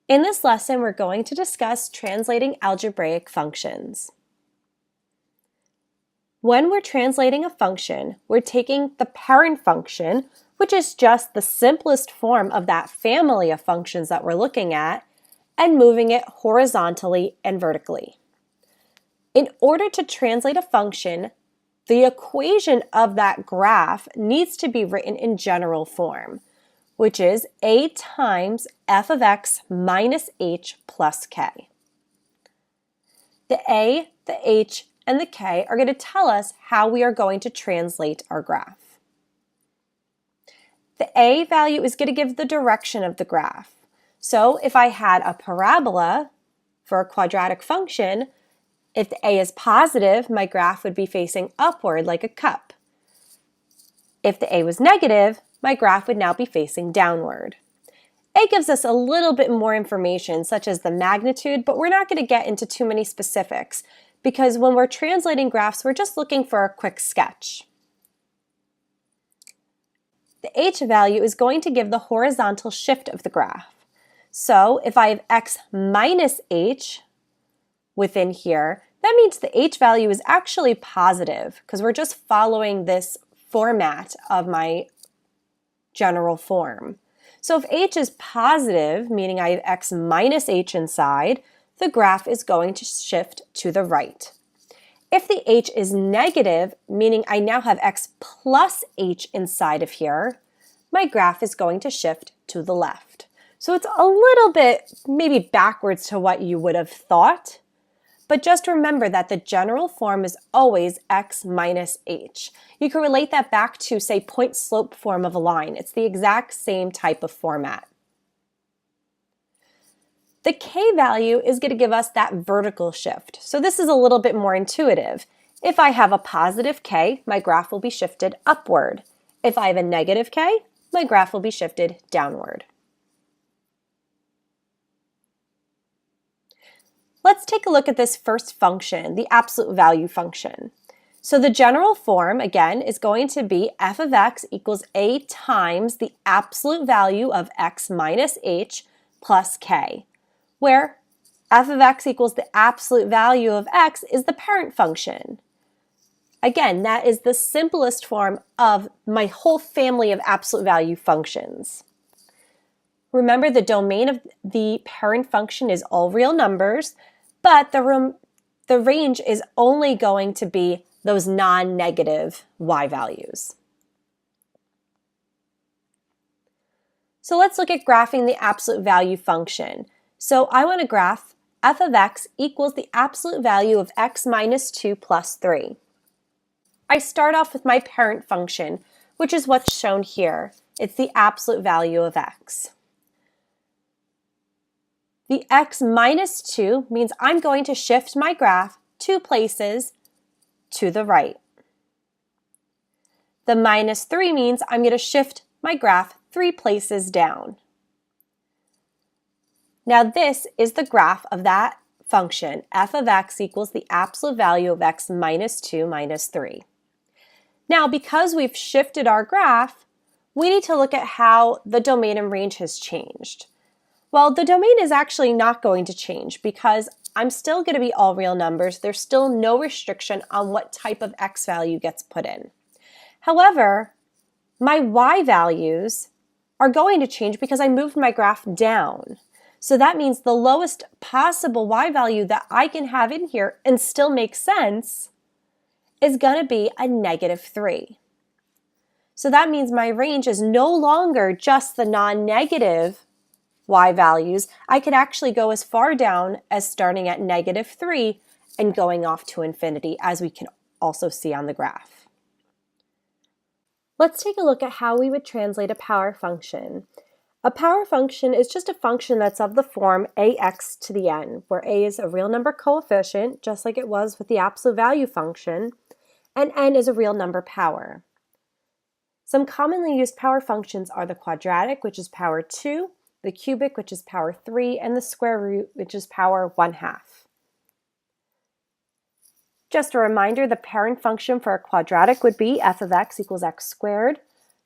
In this lesson, we're going to discuss translating algebraic functions. When we're translating a function, we're taking the parent function, which is just the simplest form of that family of functions that we're looking at, and moving it horizontally and vertically. In order to translate a function, the equation of that graph needs to be written in general form, which is a times f of x minus h plus k. The a, the h, and the k are going to tell us how we are going to translate our graph. The a value is going to give the direction of the graph. So if I had a parabola for a quadratic function, if the a is positive, my graph would be facing upward like a cup. If the a was negative, my graph would now be facing downward. A gives us a little bit more information, such as the magnitude, but we're not going to get into too many specifics because when we're translating graphs, we're just looking for a quick sketch. The h value is going to give the horizontal shift of the graph. So if I have x minus h within here, that means the h value is actually positive because we're just following this format of my general form. So if h is positive, meaning I have x minus h inside, the graph is going to shift to the right. If the h is negative, meaning I now have x plus h inside of here, my graph is going to shift to the left. So it's a little bit maybe backwards to what you would have thought, but just remember that the general form is always x minus h. You can relate that back to, say, point-slope form of a line. It's the exact same type of format. The k value is going to give us that vertical shift. So this is a little bit more intuitive. If I have a positive k, my graph will be shifted upward. If I have a negative k, my graph will be shifted downward. Let's take a look at this first function, the absolute value function. So the general form, again, is going to be f of x equals a times the absolute value of x minus h plus k, where f of x equals the absolute value of x is the parent function. Again, that is the simplest form of my whole family of absolute value functions. Remember, the domain of the parent function is all real numbers, but the range is only going to be those non-negative y values. So let's look at graphing the absolute value function. So I want to graph f of x equals the absolute value of x minus 2 plus 3. I start off with my parent function, which is what's shown here. It's the absolute value of x. The x minus 2 means I'm going to shift my graph 2 places to the right. The minus 3 means I'm going to shift my graph 3 places down. Now this is the graph of that function, f of x equals the absolute value of x minus 2 minus 3. Now because we've shifted our graph, we need to look at how the domain and range has changed. Well, the domain is actually not going to change because I'm still going to be all real numbers. There's still no restriction on what type of x value gets put in. However, my y values are going to change because I moved my graph down. So that means the lowest possible y value that I can have in here and still make sense is going to be a negative 3. So that means my range is no longer just the non-negative y values. I could actually go as far down as starting at negative 3 and going off to infinity, as we can also see on the graph. Let's take a look at how we would translate a power function. A power function is just a function that's of the form ax to the n, where a is a real number coefficient, just like it was with the absolute value function, and n is a real number power. Some commonly used power functions are the quadratic, which is power 2, the cubic, which is power 3, and the square root, which is power 1/2. Just a reminder, the parent function for a quadratic would be f of x equals x squared.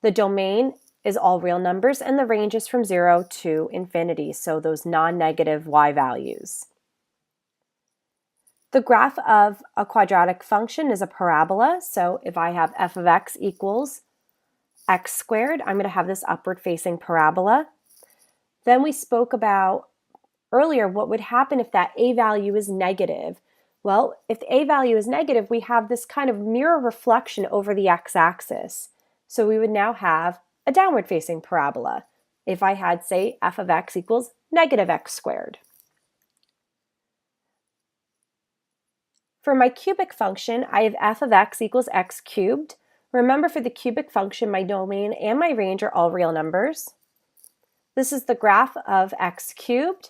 The domain is all real numbers, and the range is from 0 to infinity, so those non-negative y values. The graph of a quadratic function is a parabola, so if I have f of x equals x squared, I'm going to have this upward-facing parabola. Then we spoke about earlier what would happen if that a value is negative. Well, if the a value is negative, we have this kind of mirror reflection over the x-axis. So we would now have a downward-facing parabola if I had, say, f of x equals negative x squared. For my cubic function, I have f of x equals x cubed. Remember, for the cubic function, my domain and my range are all real numbers. This is the graph of x cubed.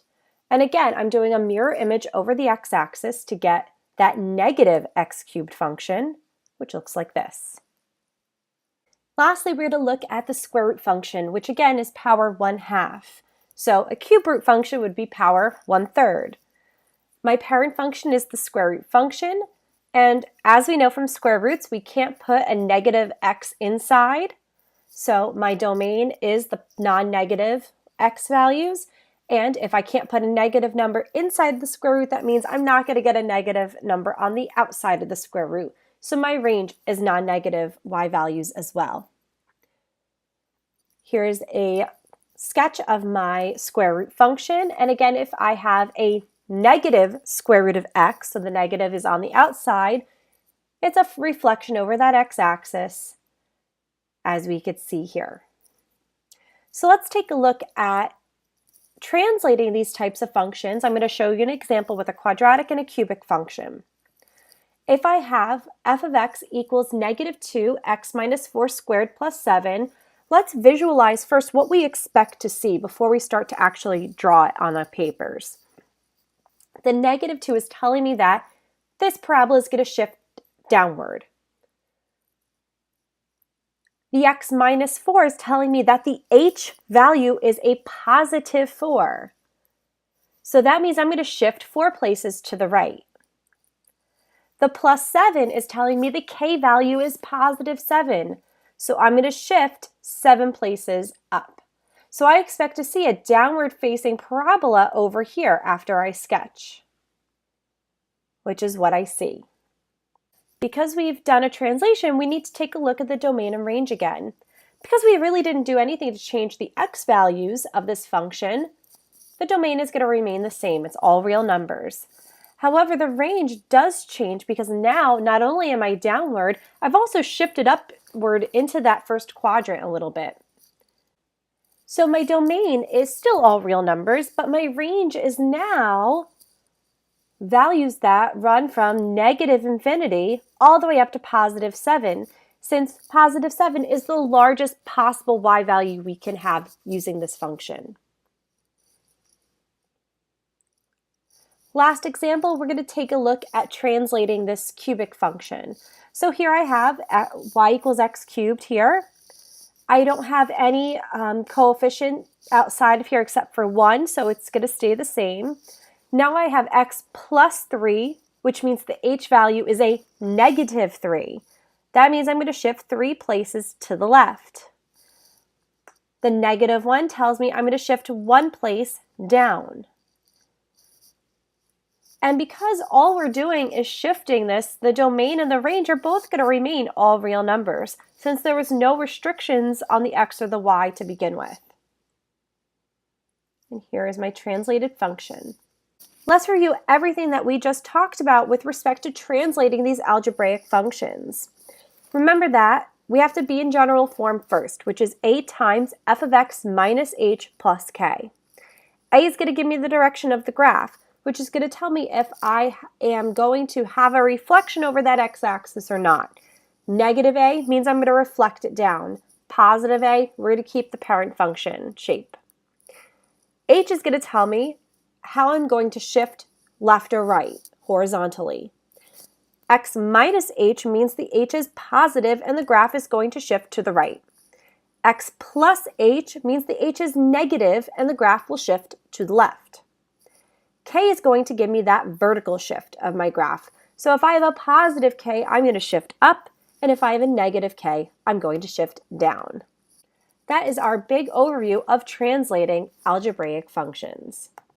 And again, I'm doing a mirror image over the x-axis to get that negative x cubed function, which looks like this. Lastly, we're going to look at the square root function, which again is power 1/2. So a cube root function would be power 1/3. My parent function is the square root function, and as we know from square roots, we can't put a negative x inside. So my domain is the non-negative x values, and if I can't put a negative number inside the square root, that means I'm not going to get a negative number on the outside of the square root. So my range is non-negative y values as well. Here's a sketch of my square root function, and again, if I have a negative square root of x, so the negative is on the outside, it's a reflection over that x-axis, as we could see here. So let's take a look at translating these types of functions. I'm going to show you an example with a quadratic and a cubic function. If I have f of x equals negative 2x minus 4 squared plus 7, let's visualize first what we expect to see before we start to actually draw it on the papers. The negative 2 is telling me that this parabola is going to shift downward. The x minus 4 is telling me that the h value is a positive 4. So that means I'm going to shift 4 places to the right. The plus 7 is telling me the k value is positive 7. So I'm going to shift 7 places up. So I expect to see a downward facing parabola over here after I sketch, which is what I see. Because we've done a translation, we need to take a look at the domain and range again. Because we really didn't do anything to change the x values of this function, the domain is going to remain the same. It's all real numbers. However, the range does change because now not only am I downward, I've also shifted upward into that first quadrant a little bit. So my domain is still all real numbers, but my range is now values that run from negative infinity all the way up to positive 7, since positive 7 is the largest possible y value we can have using this function. Last example, we're going to take a look at translating this cubic function. So here I have y equals x cubed here. I don't have any coefficient outside of here except for 1, so it's going to stay the same. Now I have x plus 3, which means the h value is a negative 3. That means I'm going to shift 3 places to the left. The negative 1 tells me I'm going to shift 1 place down. And because all we're doing is shifting this, the domain and the range are both going to remain all real numbers, since there was no restrictions on the x or the y to begin with. And here is my translated function. Let's review everything that we just talked about with respect to translating these algebraic functions. Remember that we have to be in general form first, which is a times f of x minus h plus k. A is going to give me the direction of the graph, which is going to tell me if I am going to have a reflection over that x-axis or not. Negative a means I'm going to reflect it down. Positive a, we're going to keep the parent function shape. H is going to tell me how I'm going to shift left or right, horizontally. X minus h means the h is positive and the graph is going to shift to the right. X plus h means the h is negative and the graph will shift to the left. K is going to give me that vertical shift of my graph. So if I have a positive k, I'm going to shift up, and if I have a negative k, I'm going to shift down. That is our big overview of translating algebraic functions.